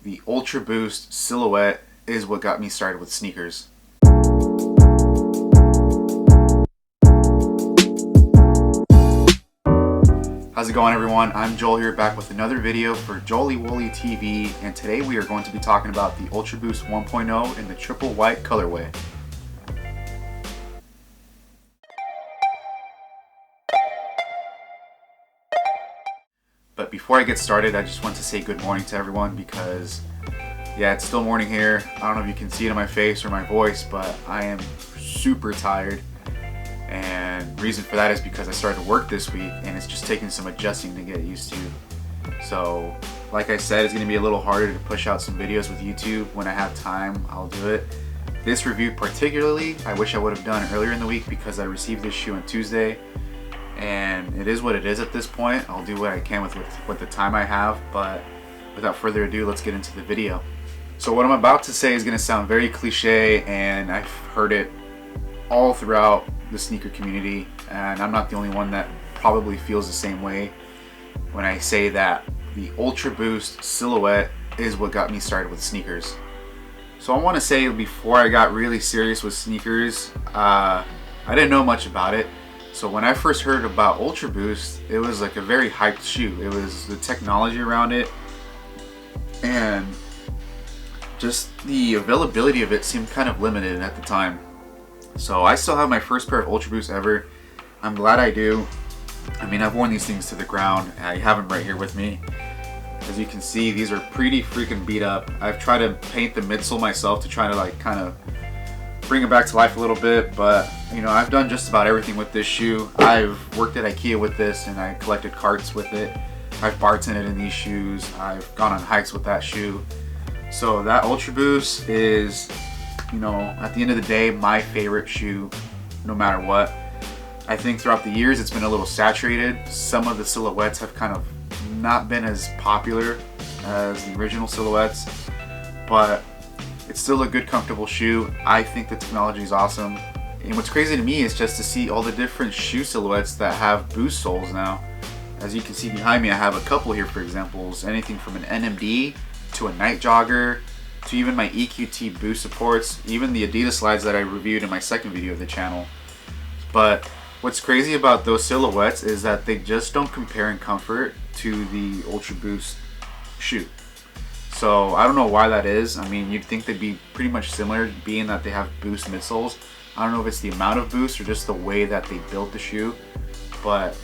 the Ultra Boost silhouette is what got me started with sneakers. How's it going, everyone? I'm Joel here, back with another video for JoelyWollyTV, and today we are going to be talking about the Ultra Boost 1.0 in the triple white colorway. But before I get started, I just want to say good morning to everyone because, yeah, it's still morning here. I don't know if you can see it in my face or my voice, but I am super tired. And reason for that is because I started work this week and it's just taking some adjusting to get used to. So, like I said, it's going to be a little harder to push out some videos with YouTube. When I have time, I'll do it. This review particularly, I wish I would have done earlier in the week because I received this shoe on Tuesday. And it is what it is at this point. I'll do what I can with the time I have, but without further ado, let's get into the video. So what I'm about to say is going to sound very cliche, and I've heard it all throughout the sneaker community, and I'm not the only one that probably feels the same way when I say that the Ultra Boost silhouette is what got me started with sneakers. So I want to say, before I got really serious with sneakers, I didn't know much about it. So when I first heard about Ultra Boost, it was like a very hyped shoe. It was the technology around it, and just the availability of it seemed kind of limited at the time. So I still have my first pair of Ultra Boosts ever. I'm glad I do. I mean, I've worn these things to the ground. I have them right here with me. As you can see, these are pretty freaking beat up. I've tried to paint the midsole myself to try to like kind of bring it back to life a little bit, but you know, I've done just about everything with this shoe. I've worked at IKEA with this and I collected carts with it. I've bartended in these shoes. I've gone on hikes with that shoe. So that Ultra Boost is, you know, at the end of the day, my favorite shoe, no matter what. I think throughout the years it's been a little saturated. Some of the silhouettes have kind of not been as popular as the original silhouettes, but it's still a good, comfortable shoe. I think the technology is awesome. And what's crazy to me is just to see all the different shoe silhouettes that have boost soles now. As you can see behind me, I have a couple here for examples. Anything from an NMD to a night jogger to even my EQT boost supports, even the Adidas slides that I reviewed in my second video of the channel. But what's crazy about those silhouettes is that they just don't compare in comfort to the Ultra Boost shoe. So I don't know why that is. I mean, you'd think they'd be pretty much similar, being that they have boost midsoles. I don't know if it's the amount of boost or just the way that they built the shoe, but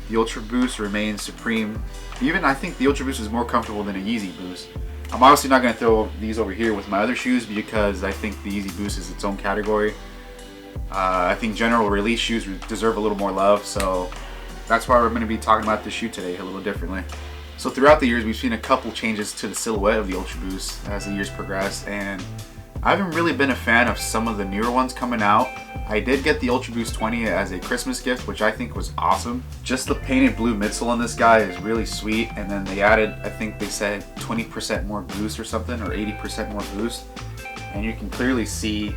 the Ultra Boost remains supreme. Even I think the Ultra Boost is more comfortable than a Yeezy Boost. I'm obviously not going to throw these over here with my other shoes because I think the Yeezy Boost is its own category. I think general release shoes deserve a little more love, so that's why we're going to be talking about this shoe today a little differently. So throughout the years, we've seen a couple changes to the silhouette of the Ultra Boost as the years progress, and I haven't really been a fan of some of the newer ones coming out. I did get the Ultra Boost 20 as a Christmas gift, which I think was awesome. Just the painted blue midsole on this guy is really sweet, and then they added, I think they said 20% more boost or something, or 80% more boost, and you can clearly see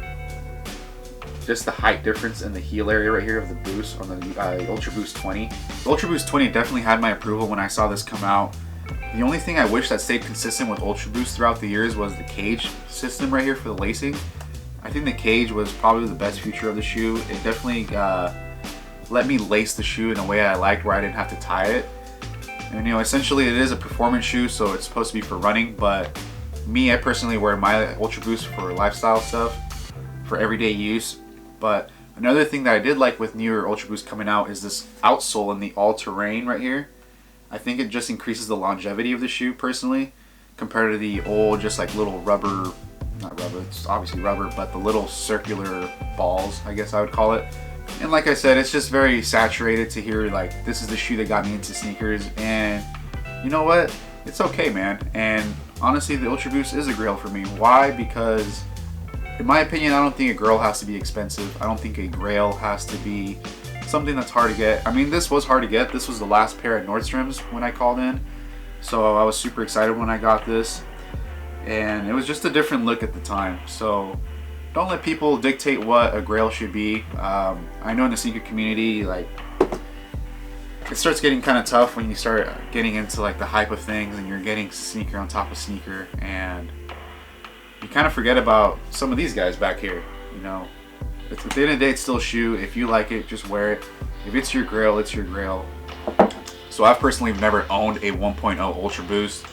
just the height difference in the heel area right here of the boost on the Ultra Boost 20. The Ultra Boost 20 definitely had my approval when I saw this come out. The only thing I wish that stayed consistent with Ultra Boost throughout the years was the cage system right here for the lacing. I think the cage was probably the best feature of the shoe. It definitely let me lace the shoe in a way I liked, where I didn't have to tie it. And you know, essentially it is a performance shoe, so it's supposed to be for running, but me, I personally wear my Ultra Boost for lifestyle stuff, for everyday use. But another thing that I did like with newer Ultra Boost coming out is this outsole in the all-terrain right here. I think it just increases the longevity of the shoe personally, compared to the old just like little rubber, not rubber, it's obviously rubber, but the little circular balls, I guess I would call it. And like I said, it's just very saturated to hear like, this is the shoe that got me into sneakers, and you know what? It's okay, man. And honestly, the Ultra Boost is a Grail for me. Why? Because in my opinion, I don't think a Grail has to be expensive. I don't think a Grail has to be something that's hard to get. I mean, this was hard to get. This was the last pair at Nordstrom's when I called in. So I was super excited when I got this. And it was just a different look at the time. So don't let people dictate what a Grail should be. I know in the sneaker community, like, it starts getting kind of tough when you start getting into like the hype of things and you're getting sneaker on top of sneaker, and you kind of forget about some of these guys back here. You know, at the end of the day, it's still a shoe. If you like it, just wear it. If it's your Grail, it's your Grail. So I've personally never owned a 1.0 Ultra Boost,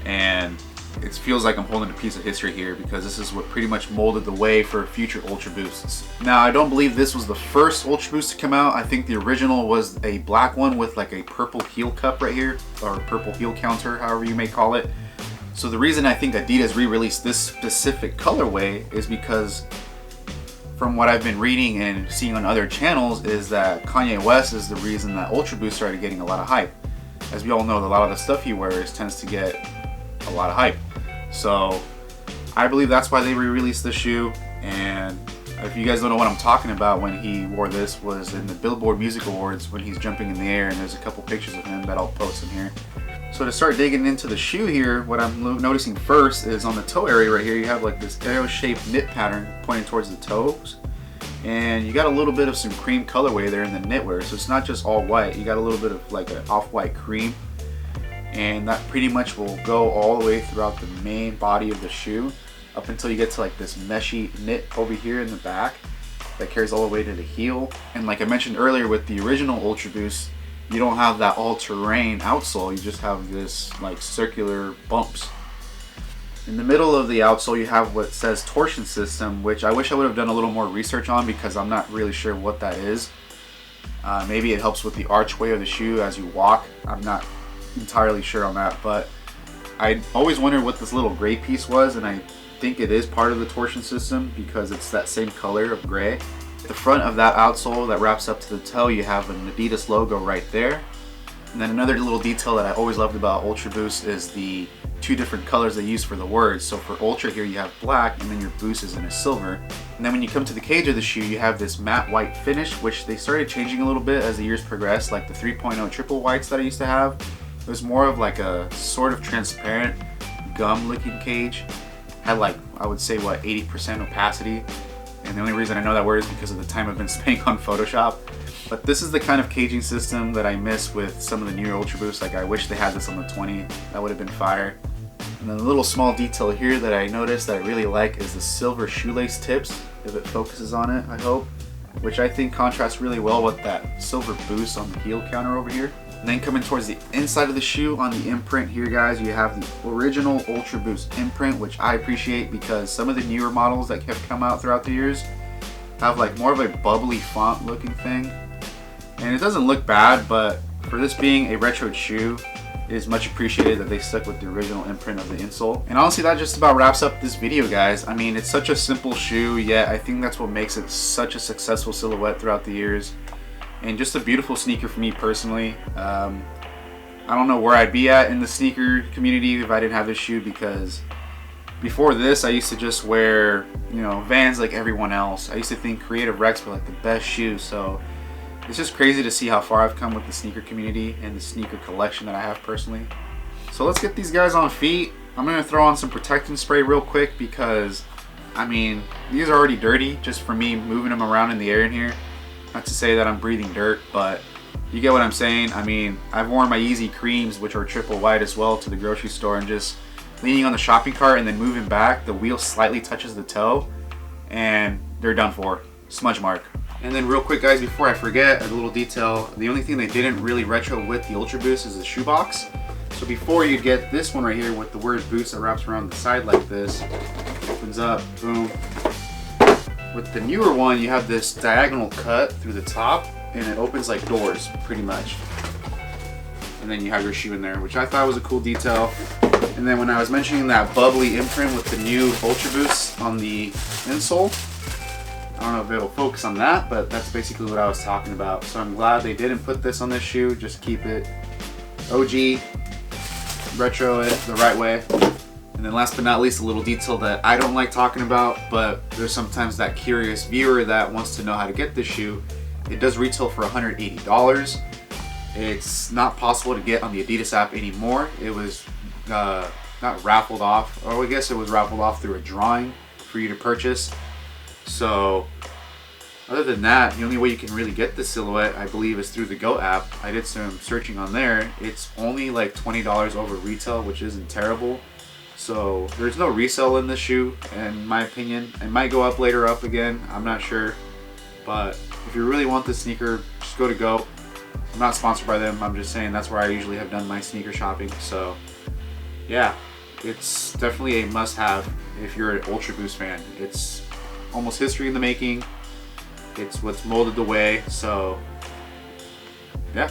and it feels like I'm holding a piece of history here because this is what pretty much molded the way for future Ultra Boosts. Now, I don't believe this was the first Ultra Boost to come out. I think the original was a black one with like a purple heel cup right here, or purple heel counter, however you may call it. So the reason I think Adidas re-released this specific colorway is because from what I've been reading and seeing on other channels is that Kanye West is the reason that Ultra Boost started getting a lot of hype. As we all know, a lot of the stuff he wears tends to get a lot of hype. So I believe that's why they re-released the shoe. And if you guys don't know what I'm talking about, when he wore this was in the Billboard Music Awards when he's jumping in the air, and there's a couple pictures of him that I'll post in here. So to start digging into the shoe here, what I'm noticing first is on the toe area right here, you have like this arrow-shaped knit pattern pointing towards the toes. And you got a little bit of some cream colorway there in the knitwear. So it's not just all white, you got a little bit of like an off-white cream. And that pretty much will go all the way throughout the main body of the shoe up until you get to like this meshy knit over here in the back that carries all the way to the heel. And like I mentioned earlier with the original Ultra Boost, you don't have that all-terrain outsole, you just have this like circular bumps. In the middle of the outsole you have what says torsion system, which I wish I would have done a little more research on because I'm not really sure what that is. Maybe it helps with the archway of the shoe as you walk. I'm not entirely sure on that, but I always wondered what this little gray piece was, and I think it is part of the torsion system because it's that same color of gray. The front of that outsole that wraps up to the toe, you have an Adidas logo right there. And then another little detail that I always loved about Ultra Boost is the two different colors they use for the words. So for Ultra here you have black, and then your Boost is in a silver. And then when you come to the cage of the shoe, you have this matte white finish, which they started changing a little bit as the years progressed. Like the 3.0 triple whites that I used to have, it was more of like a sort of transparent gum looking cage. Had like, I would say what, 80% opacity. And the only reason I know that word is because of the time I've been spending on Photoshop. But this is the kind of caging system that I miss with some of the newer Ultra Boosts. Like I wish they had this on the 20, that would have been fire. And then a little small detail here that I noticed that I really like is the silver shoelace tips, if it focuses on it, I hope. Which I think contrasts really well with that silver boost on the heel counter over here. And then coming towards the inside of the shoe on the imprint here, guys, you have the original Ultra Boost imprint, which I appreciate because some of the newer models that have come out throughout the years have like more of a bubbly font looking thing. And it doesn't look bad, but for this being a retro shoe, it is much appreciated that they stuck with the original imprint of the insole. And honestly, that just about wraps up this video, guys. I mean, it's such a simple shoe, yet I think that's what makes it such a successful silhouette throughout the years. And just a beautiful sneaker for me personally. I don't know where I'd be at in the sneaker community if I didn't have this shoe, because before this I used to just wear, you know, Vans like everyone else. I used to think Creative Rex were like the best shoes. So it's just crazy to see how far I've come with the sneaker community and the sneaker collection that I have personally. So let's get these guys on feet. I'm gonna throw on some protectant spray real quick because, I mean, these are already dirty just for me moving them around in the air in here. Not to say that I'm breathing dirt, but you get what I'm saying. I mean, I've worn my Yeezy Creams, which are triple white as well, to the grocery store, and just leaning on the shopping cart and then moving back, the wheel slightly touches the toe and they're done for. Smudge mark. And then real quick, guys, before I forget, a little detail. The only thing they didn't really retro with the Ultra Boost is the shoebox. So before you get this one right here with the word Boost that wraps around the side like this, opens up, boom. With the newer one, you have this diagonal cut through the top, and it opens like doors, pretty much. And then you have your shoe in there, which I thought was a cool detail. And then when I was mentioning that bubbly imprint with the new Ultra Boost on the insole, I don't know if it'll focus on that, but that's basically what I was talking about. So I'm glad they didn't put this on this shoe, just keep it OG, retro it the right way. And then last but not least, a little detail that I don't like talking about, but there's sometimes that curious viewer that wants to know how to get this shoe. It does retail for $180. It's not possible to get on the Adidas app anymore. It was not raffled off, or I guess it was raffled off through a drawing for you to purchase. So Other than that, the only way you can really get this silhouette, I believe, is through the Go app. I did some searching on there. It's only like $20 over retail, which isn't terrible. So there's no resale in this shoe, in my opinion. It might go up later up again, I'm not sure. But if you really want this sneaker, just go to Go. I'm not sponsored by them, I'm just saying that's where I usually have done my sneaker shopping. So yeah, it's definitely a must-have if you're an ultraboost fan. It's almost history in the making. It's what's molded the way, so yeah.